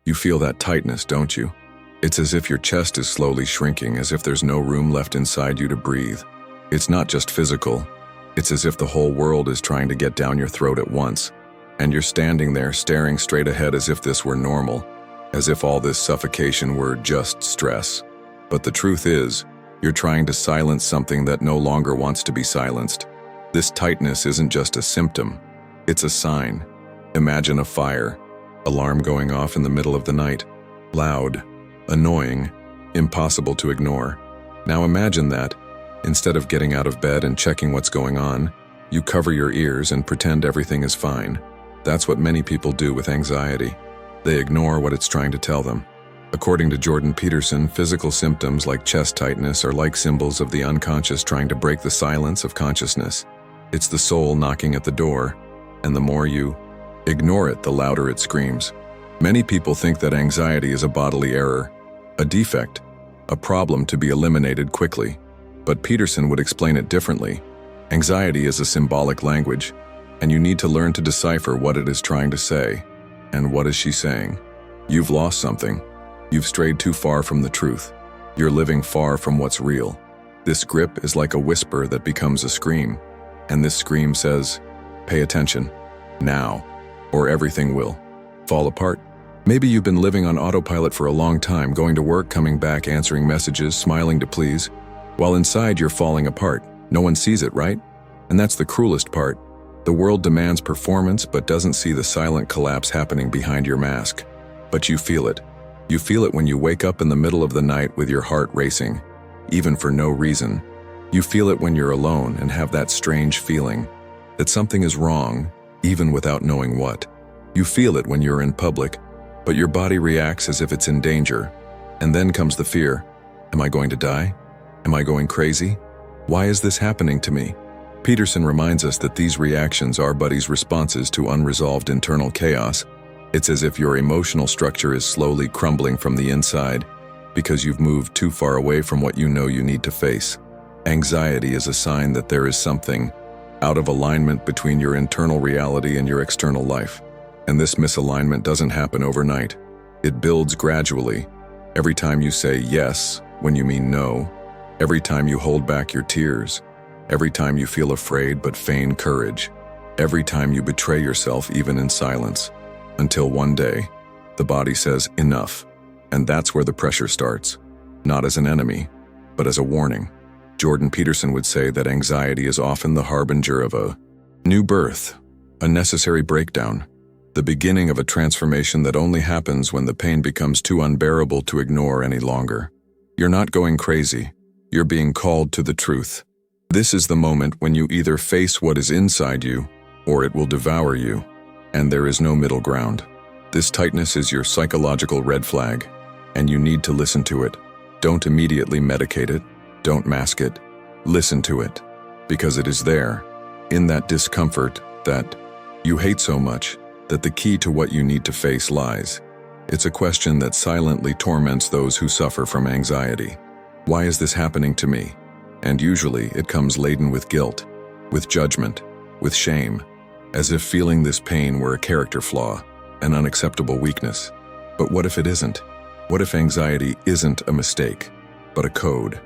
You feel that tightness, don't you? It's as if your chest is slowly shrinking, as if there's no room left inside you to breathe. It's not just physical. It's as if the whole world is trying to get down your throat at once. And you're standing there staring straight ahead as if this were normal, as if all this suffocation were just stress. But the truth is, you're trying to silence something that no longer wants to be silenced. This tightness isn't just a symptom, it's a sign. Imagine a fire, alarm going off in the middle of the night. Loud, annoying, impossible to ignore. Now imagine that, instead of getting out of bed and checking what's going on, you cover your ears and pretend everything is fine. That's what many people do with anxiety. They ignore what it's trying to tell them. According to Jordan Peterson, physical symptoms like chest tightness are like symbols of the unconscious trying to break the silence of consciousness. It's the soul knocking at the door, and the more you ignore it, the louder it screams. Many people think that anxiety is a bodily error, a defect, a problem to be eliminated quickly. But Peterson would explain it differently. Anxiety is a symbolic language, and you need to learn to decipher what it is trying to say. And what is she saying? You've lost something. You've strayed too far from the truth. You're living far from what's real. This grip is like a whisper that becomes a scream, and this scream says, pay attention, now, or everything will fall apart. Maybe you've been living on autopilot for a long time, going to work, coming back, answering messages, smiling to please, while inside you're falling apart. No one sees it, right? And that's the cruelest part. The world demands performance but doesn't see the silent collapse happening behind your mask. But you feel it. You feel it when you wake up in the middle of the night with your heart racing, even for no reason. You feel it when you're alone and have that strange feeling that something is wrong, even without knowing what. You feel it when you're in public, but your body reacts as if it's in danger. And then comes the fear. Am I going to die? Am I going crazy? Why is this happening to me? Peterson reminds us that these reactions are body's responses to unresolved internal chaos. It's as if your emotional structure is slowly crumbling from the inside because you've moved too far away from what you know you need to face. Anxiety is a sign that there is something out of alignment between your internal reality and your external life. And this misalignment doesn't happen overnight. It builds gradually. Every time you say yes when you mean no, every time you hold back your tears, every time you feel afraid but feign courage, every time you betray yourself even in silence, until one day, the body says enough, and that's where the pressure starts, not as an enemy, but as a warning. Jordan Peterson would say that anxiety is often the harbinger of a new birth, a necessary breakdown, the beginning of a transformation that only happens when the pain becomes too unbearable to ignore any longer. You're not going crazy. You're being called to the truth. This is the moment when you either face what is inside you, or it will devour you, and there is no middle ground. This tightness is your psychological red flag, and you need to listen to it. Don't immediately medicate it. Don't mask it. Listen to it, because it is there, in that discomfort that you hate so much, that the key to what you need to face lies. It's a question that silently torments those who suffer from anxiety. Why is this happening to me? And usually it comes laden with guilt, with judgment, with shame, as if feeling this pain were a character flaw, an unacceptable weakness. But what if it isn't? What if anxiety isn't a mistake, but a code?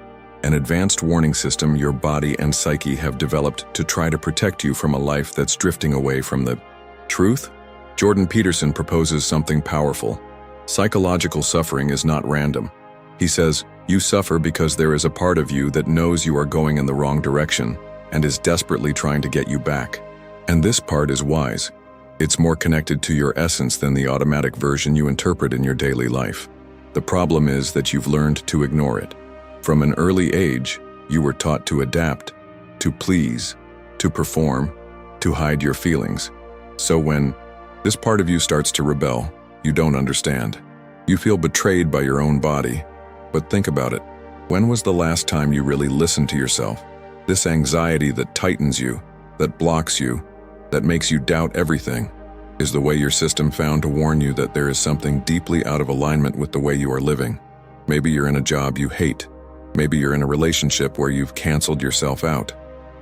An advanced warning system your body and psyche have developed to try to protect you from a life that's drifting away from the truth? Jordan Peterson proposes something powerful. Psychological suffering is not random. He says, you suffer because there is a part of you that knows you are going in the wrong direction and is desperately trying to get you back. And this part is wise. It's more connected to your essence than the automatic version you interpret in your daily life. The problem is that you've learned to ignore it. From an early age, you were taught to adapt, to please, to perform, to hide your feelings. So when this part of you starts to rebel, you don't understand. You feel betrayed by your own body. But think about it. When was the last time you really listened to yourself? This anxiety that tightens you, that blocks you, that makes you doubt everything, is the way your system found to warn you that there is something deeply out of alignment with the way you are living. Maybe you're in a job you hate. Maybe you're in a relationship where you've canceled yourself out.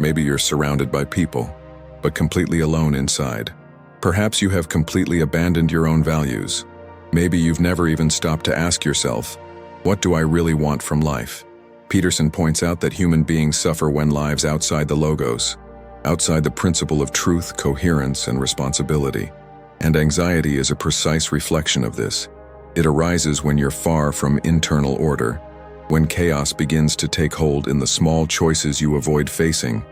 Maybe you're surrounded by people, but completely alone inside. Perhaps you have completely abandoned your own values. Maybe you've never even stopped to ask yourself, what do I really want from life? Peterson points out that human beings suffer when lives outside the logos, outside the principle of truth, coherence, and responsibility. And anxiety is a precise reflection of this. It arises when you're far from internal order, when chaos begins to take hold in the small choices you avoid facing.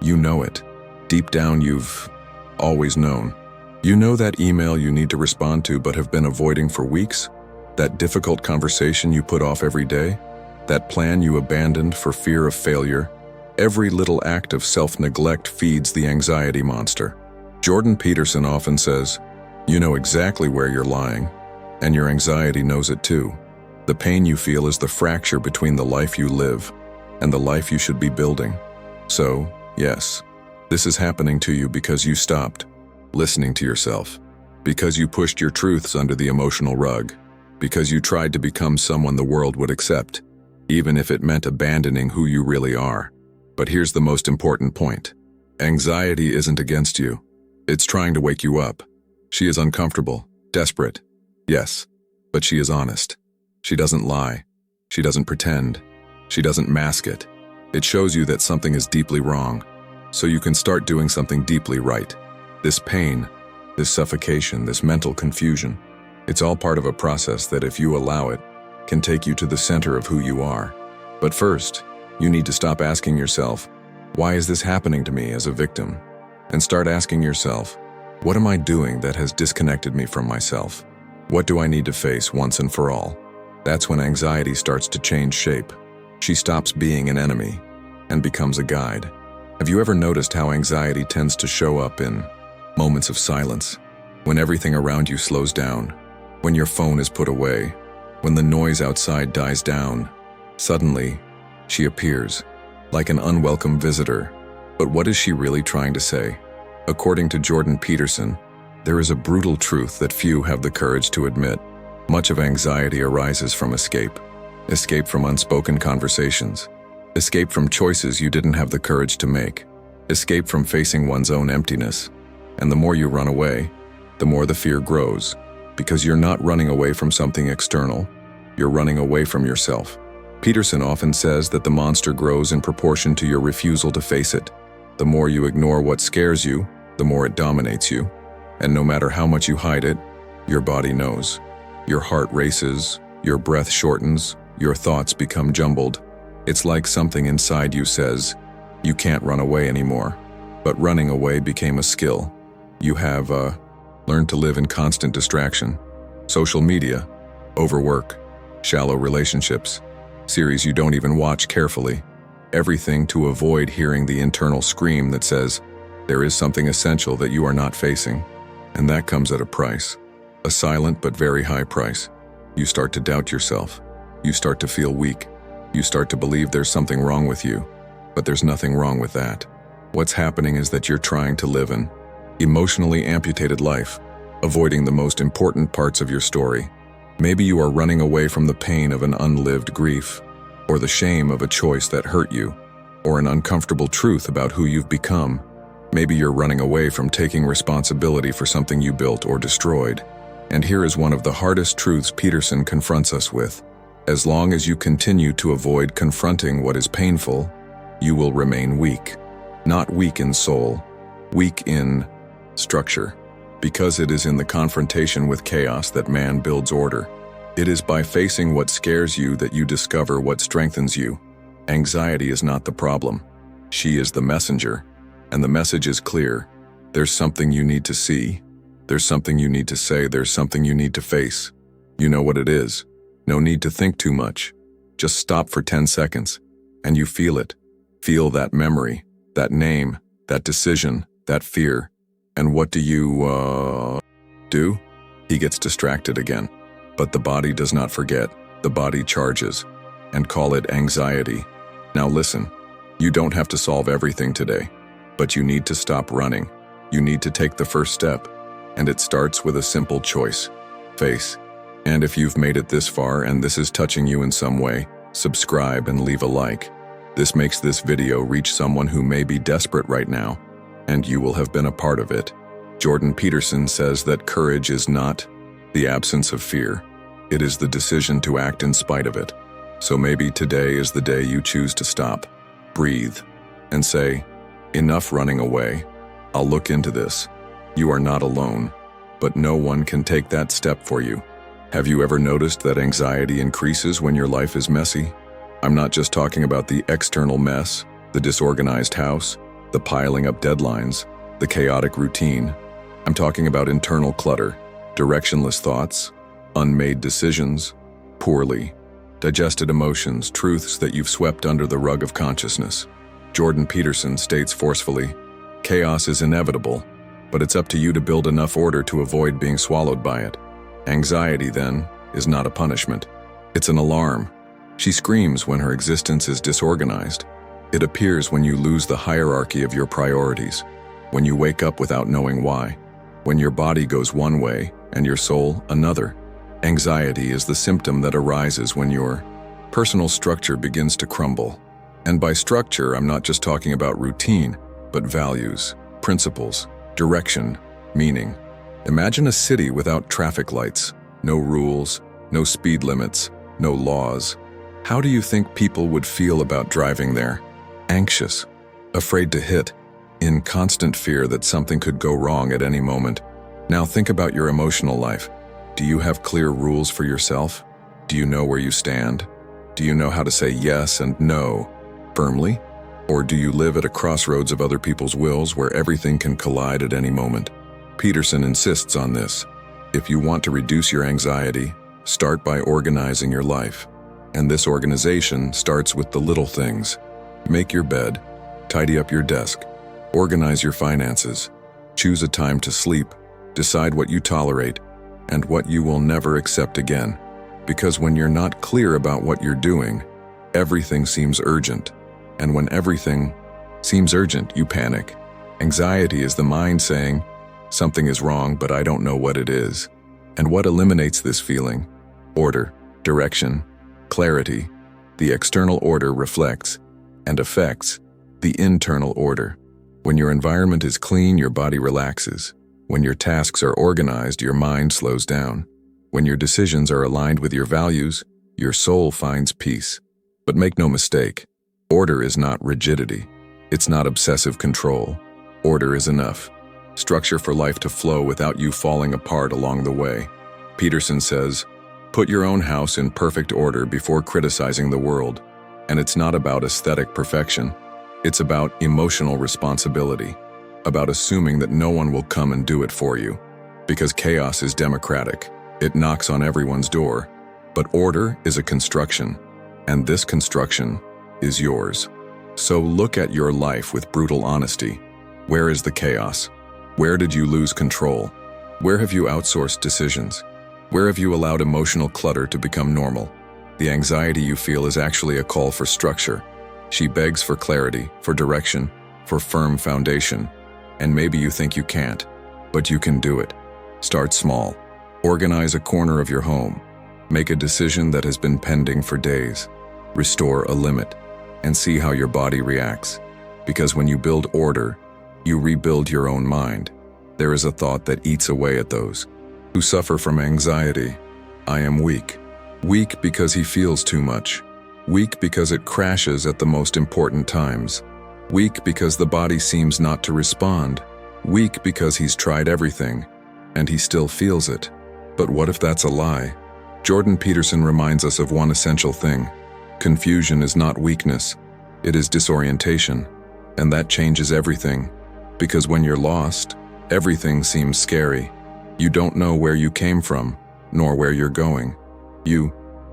You know it. Deep down, you've always known. You know that email you need to respond to but have been avoiding for weeks? That difficult conversation you put off every day? That plan you abandoned for fear of failure? Every little act of self-neglect feeds the anxiety monster. Jordan Peterson often says, you know exactly where you're lying, and your anxiety knows it too. The pain you feel is the fracture between the life you live and the life you should be building. So, yes, this is happening to you because you stopped listening to yourself, because you pushed your truths under the emotional rug, because you tried to become someone the world would accept, even if it meant abandoning who you really are. But here's the most important point. Anxiety isn't against you. It's trying to wake you up. She is uncomfortable, desperate, yes, but she is honest. She doesn't lie. She doesn't pretend. She doesn't mask it. It shows you that something is deeply wrong, so you can start doing something deeply right. This pain, this suffocation, this mental confusion, it's all part of a process that, if you allow it, can take you to the center of who you are. But first, you need to stop asking yourself, why is this happening to me as a victim? And start asking yourself, what am I doing that has disconnected me from myself? What do I need to face once and for all? That's when anxiety starts to change shape. She stops being an enemy and becomes a guide. Have you ever noticed how anxiety tends to show up in moments of silence? When everything around you slows down, when your phone is put away, when the noise outside dies down, suddenly she appears, like an unwelcome visitor. But what is she really trying to say? According to Jordan Peterson, there is a brutal truth that few have the courage to admit. Much of anxiety arises from escape. Escape from unspoken conversations. Escape from choices you didn't have the courage to make. Escape from facing one's own emptiness. And the more you run away, the more the fear grows. Because you're not running away from something external, you're running away from yourself. Peterson often says that the monster grows in proportion to your refusal to face it. The more you ignore what scares you, the more it dominates you. And no matter how much you hide it, your body knows. Your heart races, your breath shortens, your thoughts become jumbled. It's like something inside you says, you can't run away anymore. But running away became a skill. You have learned to live in constant distraction. Social media, overwork, shallow relationships, series you don't even watch carefully. Everything to avoid hearing the internal scream that says, there is something essential that you are not facing. And that comes at a price. A silent but very high price. You start to doubt yourself. You start to feel weak. You start to believe there's something wrong with you. But there's nothing wrong with that. What's happening is that you're trying to live an emotionally amputated life, avoiding the most important parts of your story. Maybe you are running away from the pain of an unlived grief, or the shame of a choice that hurt you, or an uncomfortable truth about who you've become. Maybe you're running away from taking responsibility for something you built or destroyed. And here is one of the hardest truths Peterson confronts us with. As long as you continue to avoid confronting what is painful, you will remain weak. Not weak in soul, weak in structure. Because it is in the confrontation with chaos that man builds order. It is by facing what scares you that you discover what strengthens you. Anxiety is not the problem. She is the messenger. And the message is clear. There's something you need to see. There's something you need to say. There's something you need to face. You know what it is. No need to think too much. Just stop for 10 seconds. And you feel it. Feel that memory, that name, that decision, that fear. And what do you, do? He gets distracted again. But the body does not forget. The body charges. And call it anxiety. Now listen, you don't have to solve everything today. But you need to stop running. You need to take the first step. And it starts with a simple choice. Face. And if you've made it this far and this is touching you in some way, subscribe and leave a like. This makes this video reach someone who may be desperate right now, and you will have been a part of it. Jordan Peterson says that courage is not the absence of fear. It is the decision to act in spite of it. So maybe today is the day you choose to stop, breathe, and say, enough running away. I'll look into this. You are not alone, but no one can take that step for you. Have you ever noticed that anxiety increases when your life is messy? I'm not just talking about the external mess, the disorganized house, the piling up deadlines, the chaotic routine. I'm talking about internal clutter, directionless thoughts, unmade decisions, poorly digested emotions, truths that you've swept under the rug of consciousness. Jordan Peterson states forcefully, chaos is inevitable, but it's up to you to build enough order to avoid being swallowed by it. Anxiety, then, is not a punishment. It's an alarm. She screams when her existence is disorganized. It appears when you lose the hierarchy of your priorities, when you wake up without knowing why, when your body goes one way and your soul another. Anxiety is the symptom that arises when your personal structure begins to crumble. And by structure, I'm not just talking about routine, but values, principles, direction, meaning. Imagine a city without traffic lights, no rules, no speed limits, no laws. How do you think people would feel about driving there? Anxious, afraid to hit, in constant fear that something could go wrong at any moment. Now think about your emotional life. Do you have clear rules for yourself? Do you know where you stand? Do you know how to say yes and no firmly? Or do you live at a crossroads of other people's wills where everything can collide at any moment? Peterson insists on this. If you want to reduce your anxiety, start by organizing your life. And this organization starts with the little things. Make your bed, tidy up your desk, organize your finances, choose a time to sleep, decide what you tolerate, and what you will never accept again. Because when you're not clear about what you're doing, everything seems urgent. And when everything seems urgent, you panic. Anxiety is the mind saying, something is wrong, but I don't know what it is. And what eliminates this feeling? Order, direction, clarity. The external order reflects and affects the internal order. When your environment is clean, your body relaxes. When your tasks are organized, your mind slows down. When your decisions are aligned with your values, your soul finds peace. But make no mistake, order is not rigidity. It's not obsessive control. Order is enough. Structure for life to flow without you falling apart along the way. Peterson says, put your own house in perfect order before criticizing the world. And it's not about aesthetic perfection. It's about emotional responsibility, about assuming that no one will come and do it for you. Because chaos is democratic. It knocks on everyone's door. But order is a construction, and this construction is yours. So look at your life with brutal honesty. Where is the chaos? Where did you lose control? Where have you outsourced decisions? Where have you allowed emotional clutter to become normal? The anxiety you feel is actually a call for structure. She begs for clarity, for direction, for firm foundation. And maybe you think you can't, but you can do it. Start small. Organize a corner of your home. Make a decision that has been pending for days. Restore a limit, and see how your body reacts. Because when you build order, you rebuild your own mind. There is a thought that eats away at those who suffer from anxiety. I am weak. Weak because he feels too much. Weak because it crashes at the most important times. Weak because the body seems not to respond. Weak because he's tried everything, and he still feels it. But what if that's a lie? Jordan Peterson reminds us of one essential thing. Confusion is not weakness. It is disorientation. And that changes everything. Because when you're lost, everything seems scary. You don't know where you came from, nor where you're going. You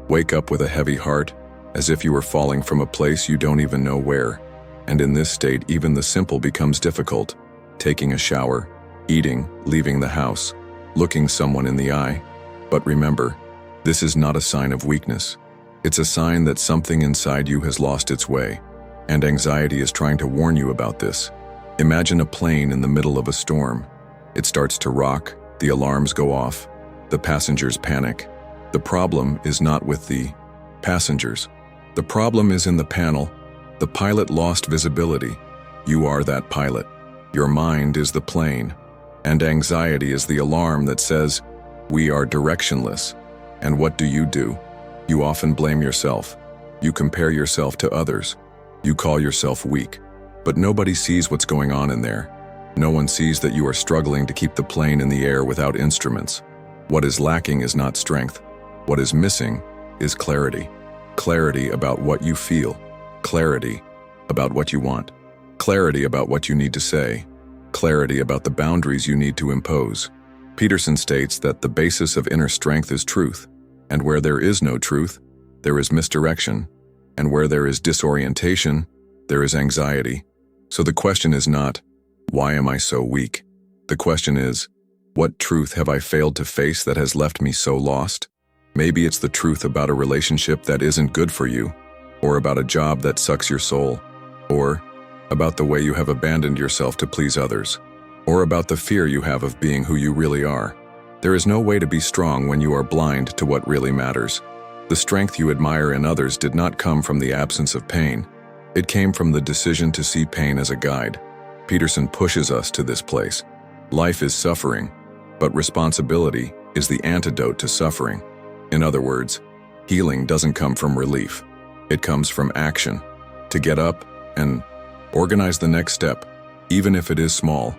wake up with a heavy heart, as if you were falling from a place you don't even know where. And in this state, even the simple becomes difficult. Taking a shower, eating, leaving the house, looking someone in the eye. But remember, this is not a sign of weakness. It's a sign that something inside you has lost its way, and anxiety is trying to warn you about this. Imagine a plane in the middle of a storm. It starts to rock, the alarms go off, the passengers panic. The problem is not with the passengers. The problem is in the panel. The pilot lost visibility. You are that pilot. Your mind is the plane, and anxiety is the alarm that says, We are directionless. And what do? You often blame yourself. You compare yourself to others. You call yourself weak. But nobody sees what's going on in there. No one sees that you are struggling to keep the plane in the air without instruments. What is lacking is not strength. What is missing is clarity. Clarity about what you feel. Clarity about what you want. Clarity about what you need to say. Clarity about the boundaries you need to impose. Peterson states that the basis of inner strength is truth, and where there is no truth, there is misdirection, and where there is disorientation, there is anxiety. So the question is not, why am I so weak? The question is, what truth have I failed to face that has left me so lost? Maybe it's the truth about a relationship that isn't good for you, or about a job that sucks your soul, or about the way you have abandoned yourself to please others, or about the fear you have of being who you really are. There is no way to be strong when you are blind to what really matters. The strength you admire in others did not come from the absence of pain. It came from the decision to see pain as a guide. Peterson pushes us to this place. Life is suffering, but responsibility is the antidote to suffering. In other words, healing doesn't come from relief. It comes from action. To get up and organize the next step, even if it is small,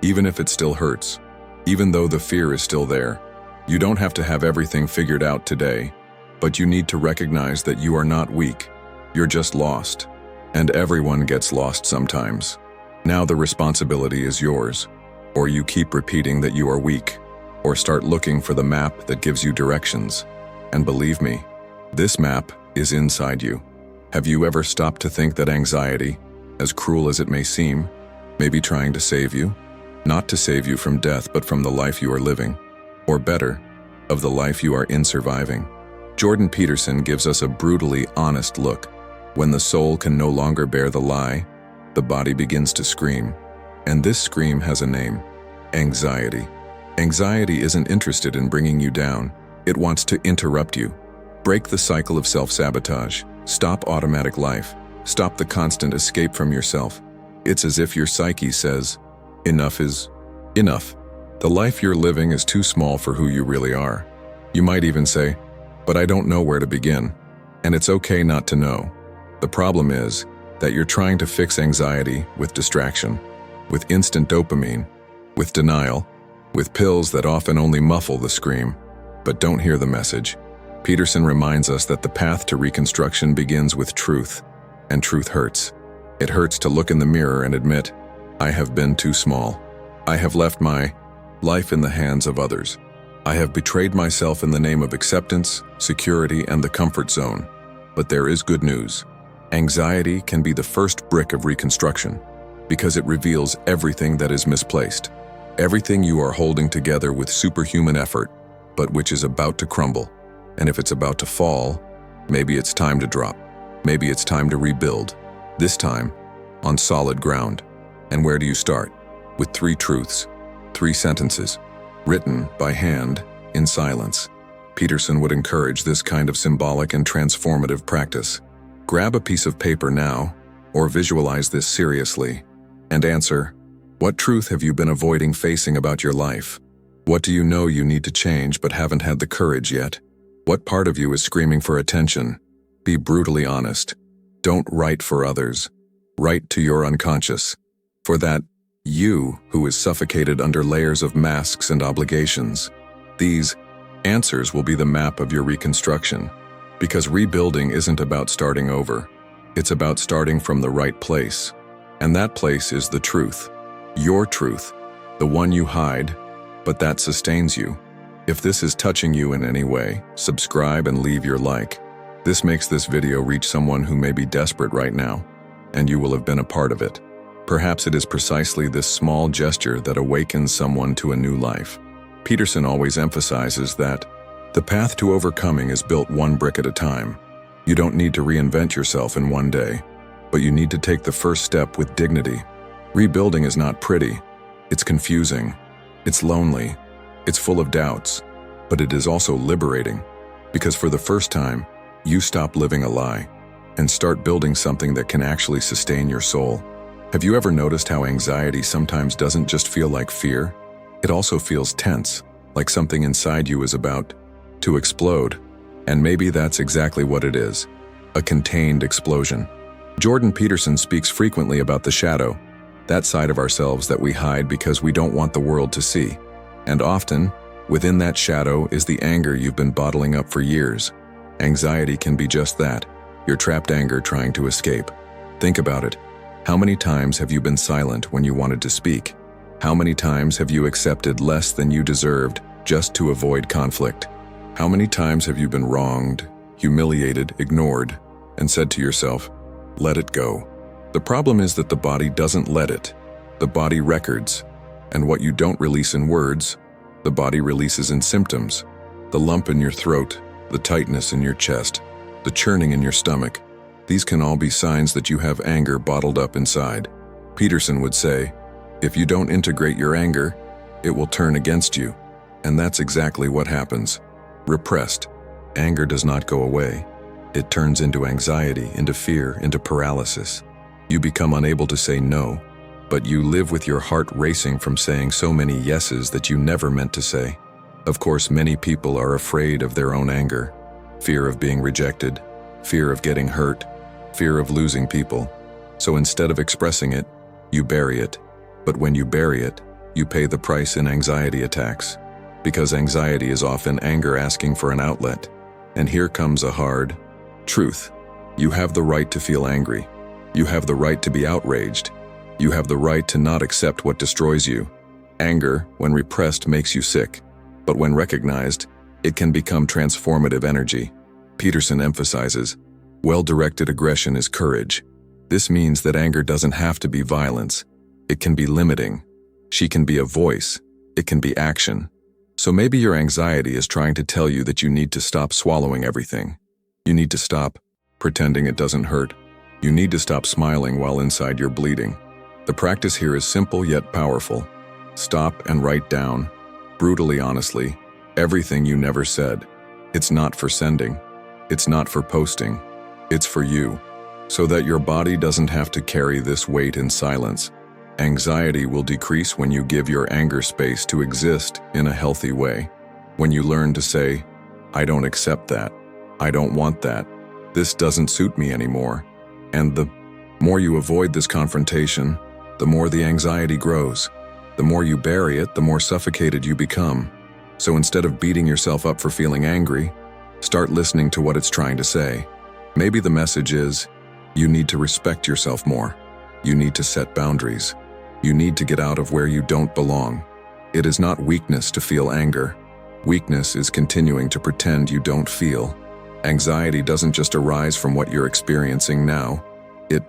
even if it still hurts, even though the fear is still there. You don't have to have everything figured out today, but you need to recognize that you are not weak. You're just lost. And everyone gets lost sometimes. Now the responsibility is yours. Or you keep repeating that you are weak, or start looking for the map that gives you directions. And believe me, this map is inside you. Have you ever stopped to think that anxiety, as cruel as it may seem, may be trying to save you? Not to save you from death, but from the life you are living. Or better, of the life you are in surviving. Jordan Peterson gives us a brutally honest look. When the soul can no longer bear the lie, the body begins to scream. And this scream has a name: anxiety. Anxiety isn't interested in bringing you down. It wants to interrupt you. Break the cycle of self-sabotage. Stop automatic life. Stop the constant escape from yourself. It's as if your psyche says, enough is enough. The life you're living is too small for who you really are. You might even say, but I don't know where to begin. And it's okay not to know. The problem is that you're trying to fix anxiety with distraction, with instant dopamine, with denial, with pills that often only muffle the scream, but don't hear the message. Peterson reminds us that the path to reconstruction begins with truth, and truth hurts. It hurts to look in the mirror and admit, I have been too small. I have left my life in the hands of others. I have betrayed myself in the name of acceptance, security, and the comfort zone. But there is good news. Anxiety can be the first brick of reconstruction, because it reveals everything that is misplaced. Everything you are holding together with superhuman effort, but which is about to crumble. And if it's about to fall, maybe it's time to drop. Maybe it's time to rebuild. This time, on solid ground. And where do you start? With 3 truths, 3 sentences, written by hand in silence. Peterson would encourage this kind of symbolic and transformative practice. Grab a piece of paper now, or visualize this seriously, and answer, what truth have you been avoiding facing about your life? What do you know you need to change but haven't had the courage yet? What part of you is screaming for attention? Be brutally honest. Don't write for others. Write to your unconscious. For that you who is suffocated under layers of masks and obligations. These answers will be the map of your reconstruction. Because rebuilding isn't about starting over. It's about starting from the right place. And that place is the truth. Your truth. The one you hide, but that sustains you. If this is touching you in any way, subscribe and leave your like. This makes this video reach someone who may be desperate right now, and you will have been a part of it. Perhaps it is precisely this small gesture that awakens someone to a new life. Peterson always emphasizes that the path to overcoming is built one brick at a time. You don't need to reinvent yourself in one day, but you need to take the first step with dignity. Rebuilding is not pretty. It's confusing. It's lonely. It's full of doubts. But it is also liberating, because for the first time, you stop living a lie and start building something that can actually sustain your soul. Have you ever noticed how anxiety sometimes doesn't just feel like fear? It also feels tense, like something inside you is about to explode. And maybe that's exactly what it is, a contained explosion. Jordan Peterson speaks frequently about the shadow, that side of ourselves that we hide because we don't want the world to see. And often, within that shadow is the anger you've been bottling up for years. Anxiety can be just that, your trapped anger trying to escape. Think about it. How many times have you been silent when you wanted to speak? How many times have you accepted less than you deserved just to avoid conflict? How many times have you been wronged, humiliated, ignored, and said to yourself, let it go? The problem is that the body doesn't let it. The body records, and what you don't release in words, the body releases in symptoms. The lump in your throat, the tightness in your chest, the churning in your stomach. These can all be signs that you have anger bottled up inside. Peterson would say, if you don't integrate your anger, it will turn against you. And that's exactly what happens. Repressed anger does not go away. It turns into anxiety, into fear, into paralysis. You become unable to say no, but you live with your heart racing from saying so many yeses that you never meant to say. Of course, many people are afraid of their own anger. Fear of being rejected, fear of getting hurt, fear of losing people. So instead of expressing it, you bury it. But when you bury it, you pay the price in anxiety attacks. Because anxiety is often anger asking for an outlet. And here comes a hard truth. You have the right to feel angry. You have the right to be outraged. You have the right to not accept what destroys you. Anger, when repressed, makes you sick. But when recognized, it can become transformative energy. Peterson emphasizes, well-directed aggression is courage. This means that anger doesn't have to be violence. It can be limiting. She can be a voice. It can be action. So maybe your anxiety is trying to tell you that you need to stop swallowing everything. You need to stop pretending it doesn't hurt. You need to stop smiling while inside you're bleeding. The practice here is simple yet powerful. Stop and write down, brutally honestly, everything you never said. It's not for sending. It's not for posting. It's for you, so that your body doesn't have to carry this weight in silence. Anxiety will decrease when you give your anger space to exist in a healthy way. When you learn to say, I don't accept that. I don't want that. This doesn't suit me anymore. And the more you avoid this confrontation, the more the anxiety grows. The more you bury it, the more suffocated you become. So instead of beating yourself up for feeling angry, start listening to what it's trying to say. Maybe the message is, you need to respect yourself more. You need to set boundaries. You need to get out of where you don't belong. It is not weakness to feel anger. Weakness is continuing to pretend you don't feel. Anxiety doesn't just arise from what you're experiencing now. It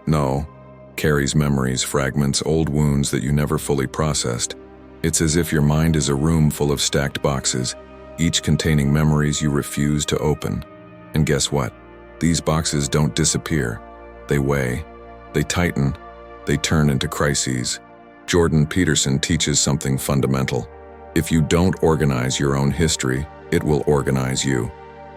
carries memories, fragments, old wounds that you never fully processed. It's as if your mind is a room full of stacked boxes, each containing memories you refuse to open. And guess what? These boxes don't disappear. They weigh, they tighten, they turn into crises. Jordan Peterson teaches something fundamental. If you don't organize your own history, it will organize you.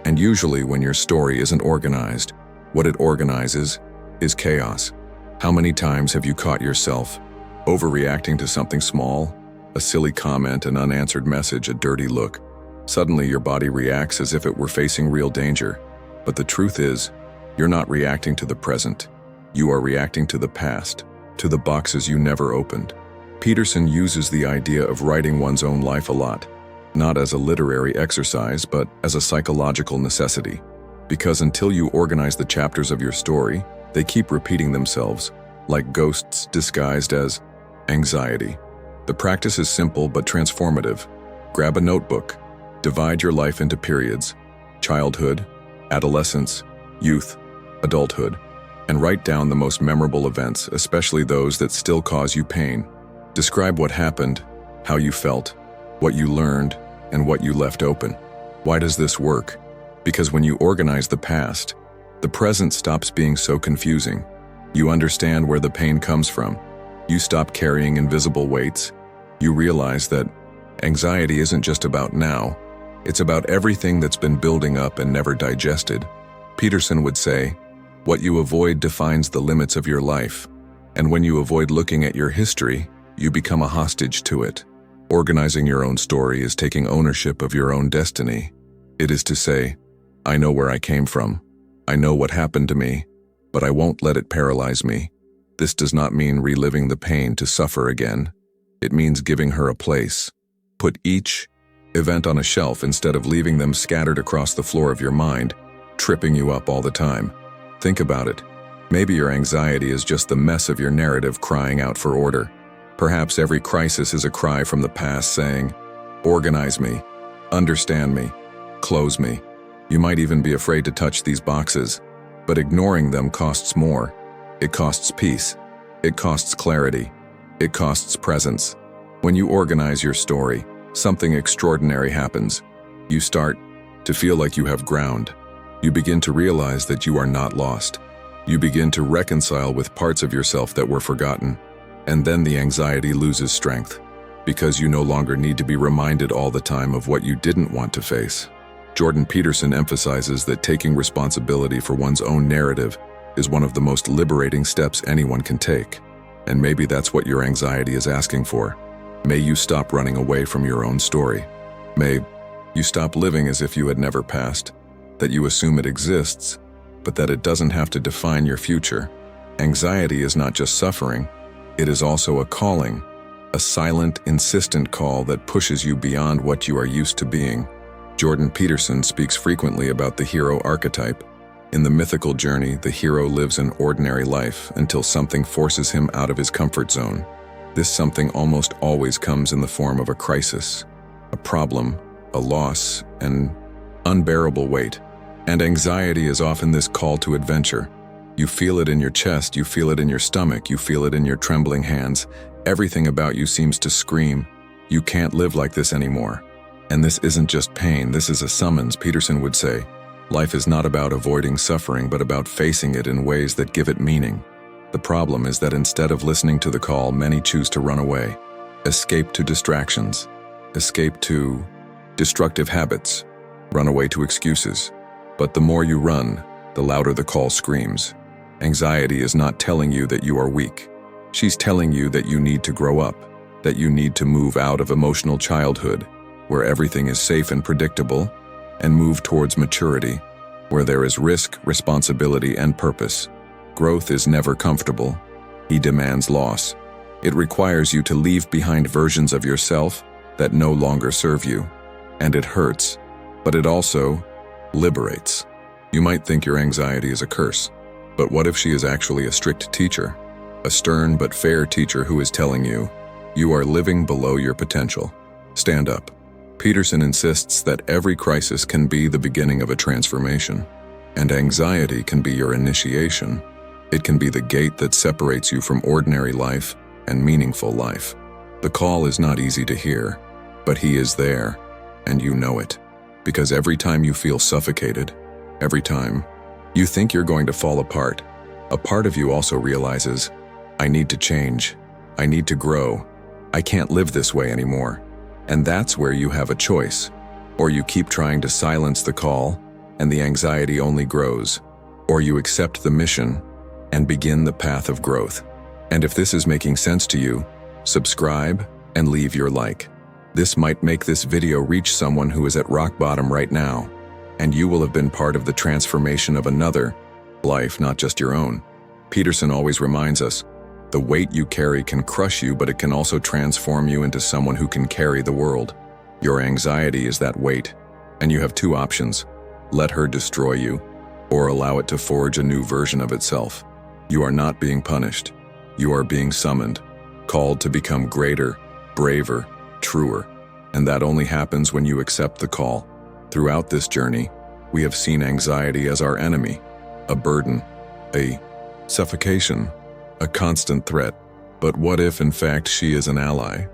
And usually when your story isn't organized, what it organizes is chaos. How many times have you caught yourself overreacting to something small? A silly comment, an unanswered message, a dirty look. Suddenly your body reacts as if it were facing real danger. But the truth is, you're not reacting to the present. You are reacting to the past, to the boxes you never opened. Peterson uses the idea of writing one's own life a lot, not as a literary exercise, but as a psychological necessity. Because until you organize the chapters of your story, they keep repeating themselves, like ghosts disguised as anxiety. The practice is simple but transformative. Grab a notebook, divide your life into periods, childhood, adolescence, youth, adulthood, and write down the most memorable events, especially those that still cause you pain. Describe what happened, how you felt, what you learned, and what you left open. Why does this work? Because when you organize the past, the present stops being so confusing. You understand where the pain comes from. You stop carrying invisible weights. You realize that anxiety isn't just about now. It's about everything that's been building up and never digested. Peterson would say, what you avoid defines the limits of your life. And when you avoid looking at your history, you become a hostage to it. Organizing your own story is taking ownership of your own destiny. It is to say, I know where I came from. I know what happened to me, but I won't let it paralyze me. This does not mean reliving the pain to suffer again. It means giving her a place. Put each event on a shelf instead of leaving them scattered across the floor of your mind, tripping you up all the time. Think about it. Maybe your anxiety is just the mess of your narrative crying out for order. Perhaps every crisis is a cry from the past saying, organize me, understand me, close me. You might even be afraid to touch these boxes, but ignoring them costs more. It costs peace. It costs clarity. It costs presence. When you organize your story, something extraordinary happens. You start to feel like you have ground. You begin to realize that you are not lost. You begin to reconcile with parts of yourself that were forgotten. And then the anxiety loses strength, because you no longer need to be reminded all the time of what you didn't want to face. Jordan Peterson emphasizes that taking responsibility for one's own narrative is one of the most liberating steps anyone can take. And maybe that's what your anxiety is asking for. May you stop running away from your own story. May you stop living as if you had never passed, that you assume it exists, but that it doesn't have to define your future. Anxiety is not just suffering, it is also a calling, a silent, insistent call that pushes you beyond what you are used to being. Jordan Peterson speaks frequently about the hero archetype. In the mythical journey, the hero lives an ordinary life until something forces him out of his comfort zone. This something almost always comes in the form of a crisis, a problem, a loss, an unbearable weight. And anxiety is often this call to adventure. You feel it in your chest, you feel it in your stomach, you feel it in your trembling hands. Everything about you seems to scream, you can't live like this anymore. And this isn't just pain, this is a summons, Peterson would say. Life is not about avoiding suffering, but about facing it in ways that give it meaning. The problem is that instead of listening to the call, many choose to run away, escape to distractions, escape to destructive habits, run away to excuses. But the more you run, the louder the call screams. Anxiety is not telling you that you are weak. She's telling you that you need to grow up, that you need to move out of emotional childhood, where everything is safe and predictable, and move towards maturity, where there is risk, responsibility, and purpose. Growth is never comfortable. It demands loss. It requires you to leave behind versions of yourself that no longer serve you. And it hurts, but it also liberates. You might think your anxiety is a curse, but what if she is actually a strict teacher? A stern but fair teacher who is telling you, you are living below your potential. Stand up. Peterson insists that every crisis can be the beginning of a transformation, and anxiety can be your initiation. It can be the gate that separates you from ordinary life and meaningful life. The call is not easy to hear, but he is there, and you know it. Because every time you feel suffocated, every time you think you're going to fall apart, a part of you also realizes, I need to change, I need to grow, I can't live this way anymore. And that's where you have a choice. Or you keep trying to silence the call, and the anxiety only grows. Or you accept the mission and begin the path of growth. And if this is making sense to you, subscribe and leave your like. This might make this video reach someone who is at rock bottom right now, and you will have been part of the transformation of another life, not just your own. Peterson always reminds us, the weight you carry can crush you, but it can also transform you into someone who can carry the world. Your anxiety is that weight, and you have two options. Let her destroy you, or allow it to forge a new version of itself. You are not being punished. You are being summoned, called to become greater, braver, truer. And that only happens when you accept the call. Throughout this journey, we have seen anxiety as our enemy, a burden, a suffocation, a constant threat. But what if, in fact, she is an ally?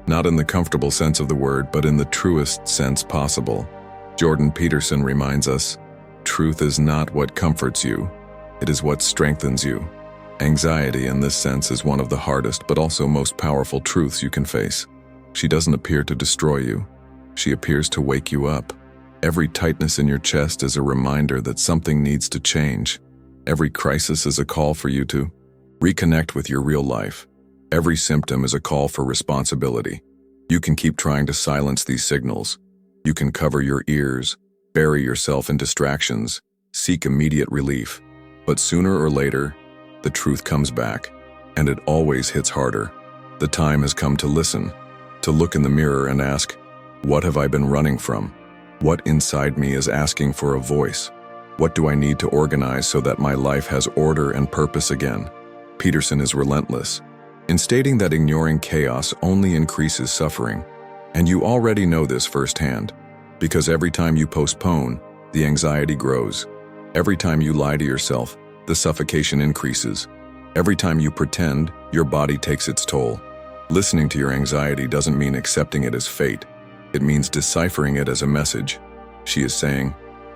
Not in the comfortable sense of the word, but in the truest sense possible. Jordan Peterson reminds us, truth is not what comforts you, it is what strengthens you. Anxiety, in this sense, is one of the hardest but also most powerful truths you can face. She doesn't appear to destroy you. She appears to wake you up. Every tightness in your chest is a reminder that something needs to change. Every crisis is a call for you to reconnect with your real life. Every symptom is a call for responsibility. You can keep trying to silence these signals. You can cover your ears, bury yourself in distractions, seek immediate relief. But sooner or later, the truth comes back, and it always hits harder. The time has come to listen, to look in the mirror and ask, what have I been running from? What inside me is asking for a voice? What do I need to organize so that my life has order and purpose again? Peterson is relentless in stating that ignoring chaos only increases suffering. And you already know this firsthand, because every time you postpone, the anxiety grows. Every time you lie to yourself, the suffocation increases. Every time you pretend, your body takes its toll. Listening to your anxiety doesn't mean accepting it as fate. It means deciphering it as a message. She is saying,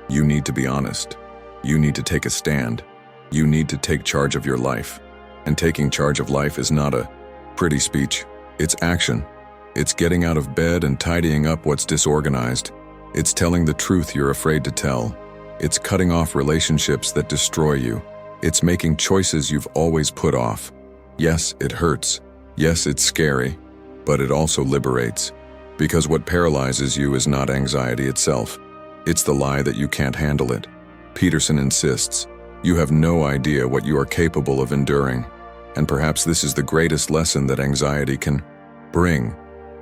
you need to be honest. You need to take a stand. You need to take charge of your life. And taking charge of life is not a pretty speech. It's action. It's getting out of bed and tidying up what's disorganized. It's telling the truth you're afraid to tell. It's cutting off relationships that destroy you. It's making choices you've always put off. Yes, it hurts. Yes, it's scary. But it also liberates. Because what paralyzes you is not anxiety itself. It's the lie that you can't handle it. Peterson insists, you have no idea what you are capable of enduring. And perhaps this is the greatest lesson that anxiety can bring.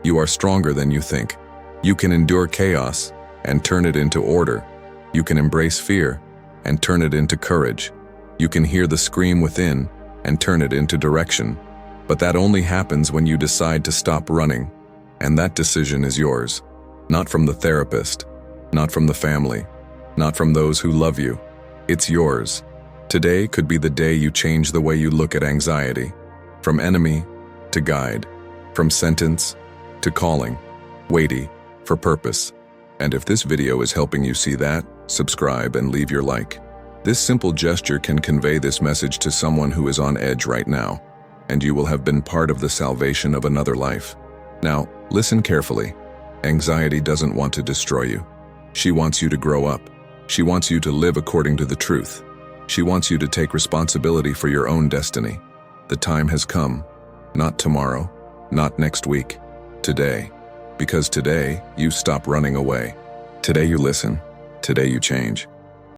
You are stronger than you think. You can endure chaos and turn it into order. You can embrace fear and turn it into courage. You can hear the scream within and turn it into direction. But that only happens when you decide to stop running. And that decision is yours. Not from the therapist, not from the family, not from those who love you. It's yours. Today could be the day you change the way you look at anxiety. From enemy to guide. From sentence to calling. Weighty for purpose. And if this video is helping you see that, subscribe and leave your like. This simple gesture can convey this message to someone who is on edge right now, and you will have been part of the salvation of another life. Now, listen carefully. Anxiety doesn't want to destroy you. She wants you to grow up. She wants you to live according to the truth. She wants you to take responsibility for your own destiny. The time has come. Not tomorrow, not next week. Today. Because today, you stop running away. Today you listen. Today you change.